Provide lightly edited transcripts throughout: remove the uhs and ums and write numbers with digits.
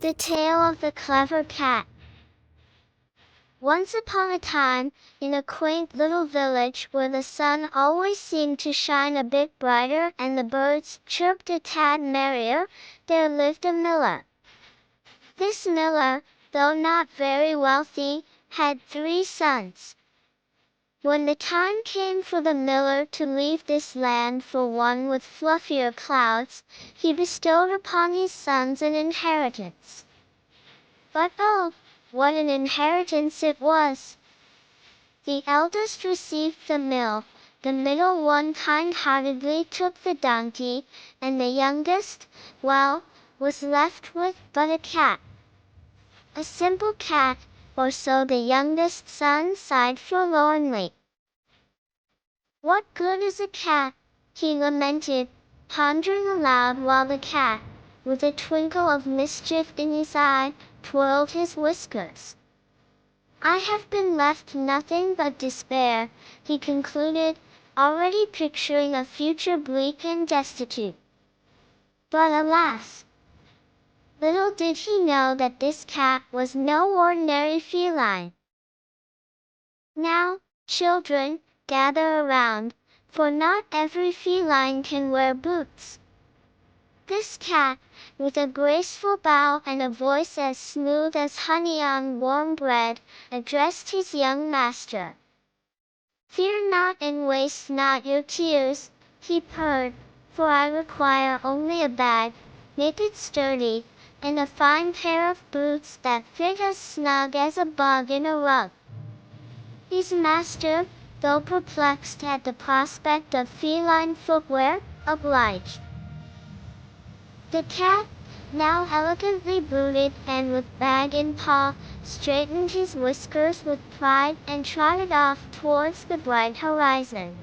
The Tale of the Clever Cat. Once upon a time, in a quaint little village where the sun always seemed to shine a bit brighter and the birds chirped a tad merrier, there lived a miller. This miller, though not very wealthy, had 3 sons. When the time came for the miller to leave this land for one with fluffier clouds, he bestowed upon his sons an inheritance. But oh, what an inheritance it was! The eldest received the mill, the middle one kind-heartedly took the donkey, and the youngest, well, was left with but a cat. A simple cat, or so the youngest son sighed forlornly. "What good is a cat?" he lamented, pondering aloud while the cat, with a twinkle of mischief in his eye, twirled his whiskers. "I have been left nothing but despair," he concluded, already picturing a future bleak and destitute. But alas! Little did he know that this cat was no ordinary feline. Now, children, gather around, for not every feline can wear boots. This cat, with a graceful bow and a voice as smooth as honey on warm bread, addressed his young master. "Fear not and waste not your tears," he purred, "for I require only a bag, make it sturdy, and a fine pair of boots that fit as snug as a bug in a rug." His master, though perplexed at the prospect of feline footwear, obliged. The cat, now elegantly booted and with bag in paw, straightened his whiskers with pride and trotted off towards the bright horizon.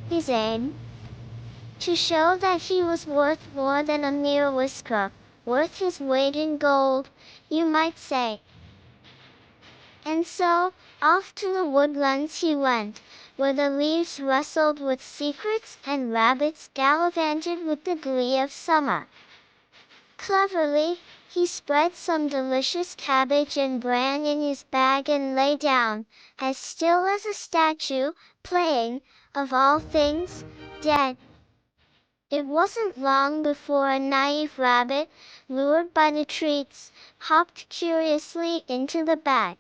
His aim? To show that he was worth more than a mere whisker, worth his weight in gold, you might say. And so, off to the woodlands he went, where the leaves rustled with secrets and rabbits gallivanted with the glee of summer. Cleverly, he spread some delicious cabbage and bran in his bag and lay down, as still as a statue, playing, of all things, dead. It wasn't long before a naive rabbit, lured by the treats, hopped curiously into the bag.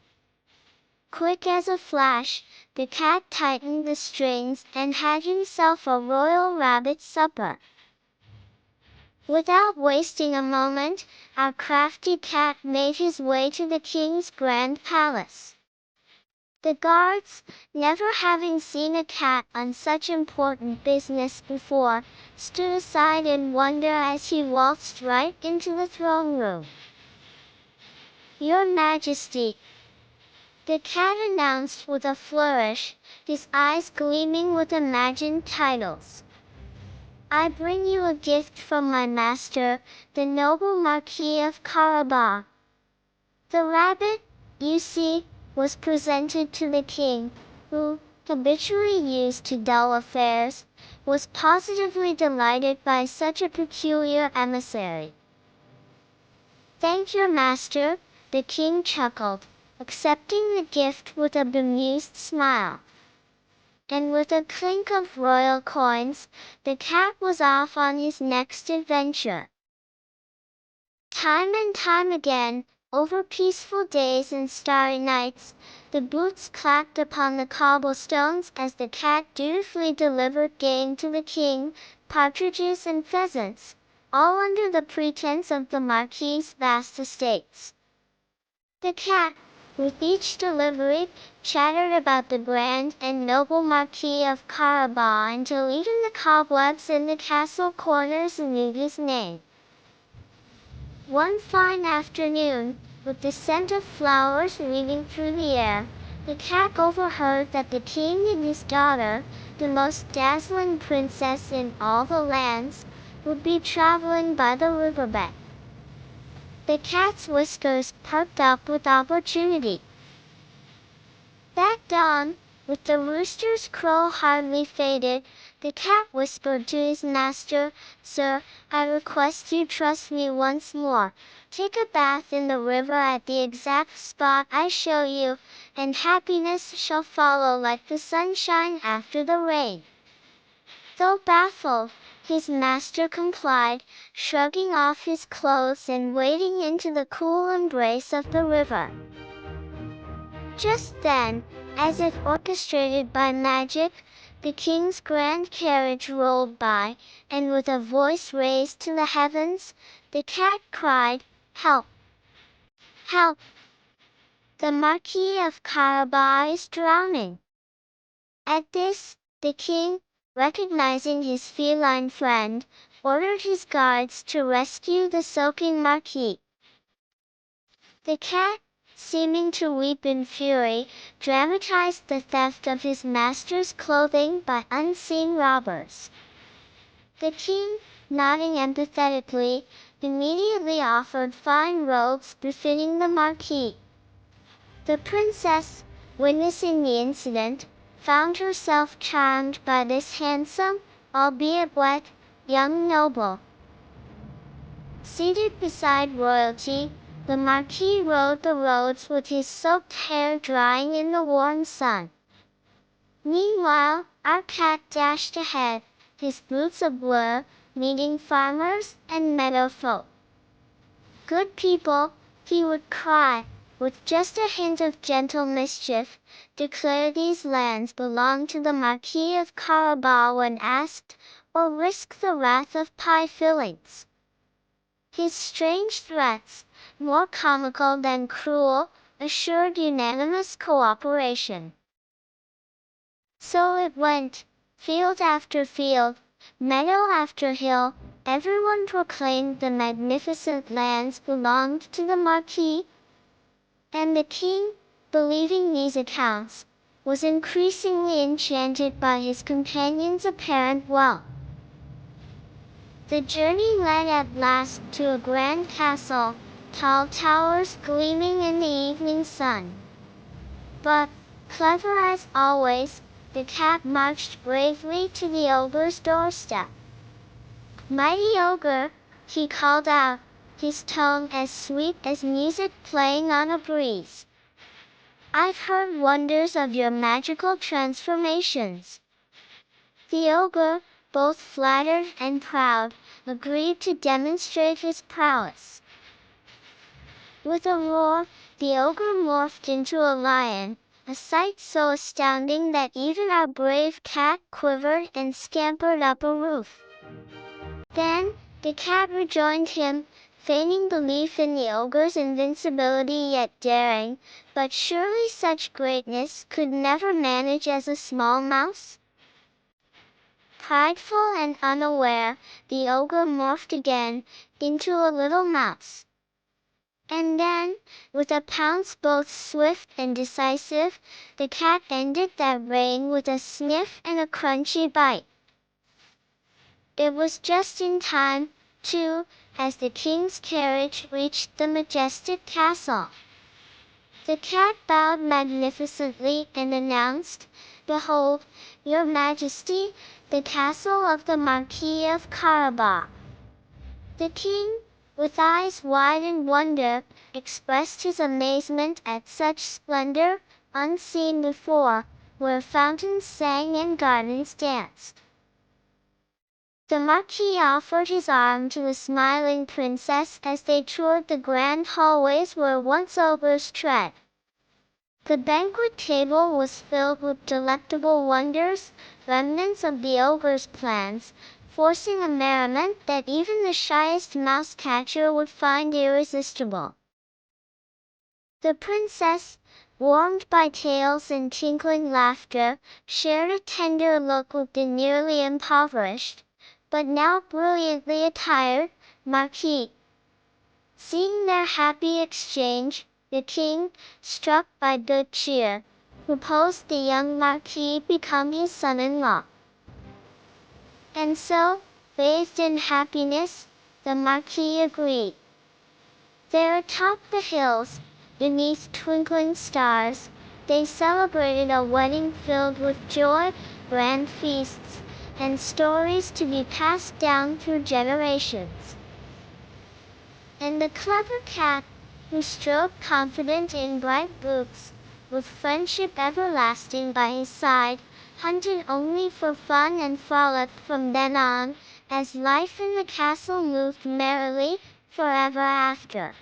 Quick as a flash, the cat tightened the strings and had himself a royal rabbit supper. Without wasting a moment, our crafty cat made his way to the king's grand palace. The guards, never having seen a cat on such important business before, stood aside in wonder as he waltzed right into the throne room. "Your Majesty," the cat announced with a flourish, his eyes gleaming with imagined titles, "I bring you a gift from my master, the noble Marquis of Carabas." The rabbit, you see, was presented to the king, who, habitually used to dull affairs, was positively delighted by such a peculiar emissary. "Thank your master," the king chuckled, accepting the gift with a bemused smile. And with a clink of royal coins, the cat was off on his next adventure. Time and time again, over peaceful days and starry nights, the boots clacked upon the cobblestones as the cat dutifully delivered game to the king, partridges and pheasants, all under the pretense of the Marquis's vast estates. The cat, with each delivery, chattered about the grand and noble Marquis of Carabas until even the cobwebs in the castle corners knew his name. One fine afternoon, with the scent of flowers weaving through the air, the cat overheard that the king and his daughter, the most dazzling princess in all the lands, would be traveling by the riverbed. The cat's whiskers perked up with opportunity. That dawn, with the rooster's crow hardly faded, The cat whispered to his master, "Sir, I request you trust me once more. Take a bath in the river at the exact spot I show you, and happiness shall follow like the sunshine after the rain." Though baffled, his master complied, shrugging off his clothes and wading into the cool embrace of the river. Just then, as if orchestrated by magic, the king's grand carriage rolled by, and with a voice raised to the heavens, the cat cried, "Help! Help! The Marquis of Carabas is drowning." At this, the king, recognizing his feline friend, ordered his guards to rescue the soaking marquis. The cat, seeming to weep in fury, dramatized the theft of his master's clothing by unseen robbers. The king, nodding empathetically, immediately offered fine robes befitting the marquis. The princess, witnessing the incident, found herself charmed by this handsome, albeit wet, young noble. Seated beside royalty, the marquis rode the roads with his soaked hair drying in the warm sun. Meanwhile, our cat dashed ahead, his boots ablur, meeting farmers and meadow folk. "Good people," he would cry, with just a hint of gentle mischief, "declare these lands belong to the Marquis of Carabas when asked, or risk the wrath of pie fillings." His strange threats, more comical than cruel, assured unanimous cooperation. So it went, field after field, meadow after hill, everyone proclaimed the magnificent lands belonged to the Marquis. And the king, believing these accounts, was increasingly enchanted by his companion's apparent wealth. The journey led at last to a grand castle, tall towers gleaming in the evening sun. But, clever as always, the cat marched bravely to the ogre's doorstep. "Mighty ogre," he called out, his tone as sweet as music playing on a breeze, "I've heard wonders of your magical transformations." The ogre, both flattered and proud, agreed to demonstrate his prowess. With a roar, the ogre morphed into a lion, a sight so astounding that even our brave cat quivered and scampered up a roof. Then, the cat rejoined him, feigning belief in the ogre's invincibility yet daring, but surely such greatness could never manage as a small mouse? Prideful and unaware, the ogre morphed again, into a little mouse. And then, with a pounce both swift and decisive, the cat ended that reign with a sniff and a crunchy bite. It was just in time, too, as the king's carriage reached the majestic castle. The cat bowed magnificently and announced, "Behold, your majesty, the castle of the Marquis of Carabas." The king, with eyes wide in wonder, expressed his amazement at such splendor, unseen before, where fountains sang and gardens danced. The Marquis offered his arm to the smiling princess as they toured the grand hallways where once ogres tread. The banquet table was filled with delectable wonders, remnants of the ogre's plans, forcing a merriment that even the shyest mouse catcher would find irresistible. The princess, warmed by tales and tinkling laughter, shared a tender look with the nearly impoverished, but now brilliantly attired, Marquis. Seeing their happy exchange, the king, struck by good cheer, proposed the young Marquis become his son-in-law. And so, bathed in happiness, the Marquis agreed. There atop the hills, beneath twinkling stars, they celebrated a wedding filled with joy, grand feasts, and stories to be passed down through generations. And the clever cat, who strode confident in bright boots, with friendship everlasting by his side, hunted only for fun and frolicked from then on, as life in the castle moved merrily, forever after.